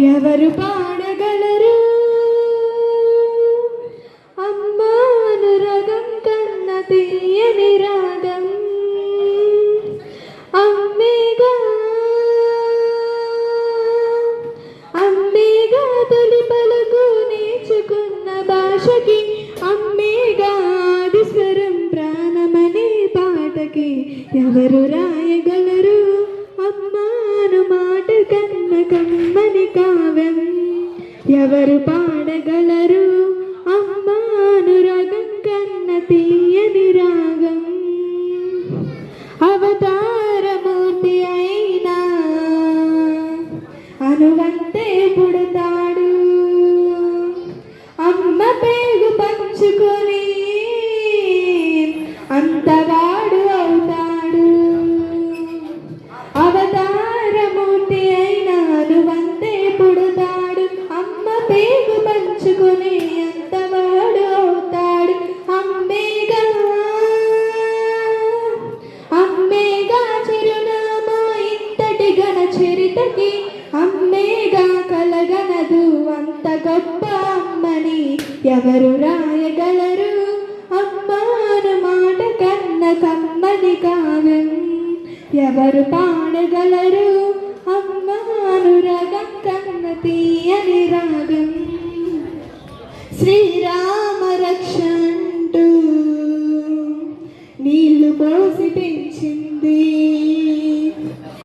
ఎవరు పాడగలరు అమ్మానురగం కన్న తీయని రాగం అమ్మేగా అమ్మేగా తొలి పలుకు నేర్చుకున్న భాషకి అమ్మేగా ఆదిస్వరం ప్రాణమనే పాటకి ఎవరు రాయగలరు అమ్మాను మాట కన్న కమ్మని కావ్యం ఎవరు పాడగలరు అమ్మానురాగం కన్న తీయని రాగం అవతారమూర్తి అయినా అనువంతే పుడతాడు అమ్మ పేగు పంచుకొని అంతవాడు అవుతాడు అవతారమూర్తి అయినా అనువంతే పుడతాడు అమ్మ పేగు పంచుకొని అంతవాడు అవుతాడు అమ్మేగా అమ్మేగా చిరునామా ఇంతటి ఘన చరితకి అమ్మేగా కలగనదు అంత గొప్ప అమ్మని ఎవరు రాయగలరు అమ్మాను మాట కన్న కమ్మని కావ్యం ఎవరు పాడగలరు అమ్మానురాగం కన్న తీయని రాగం శ్రీరామ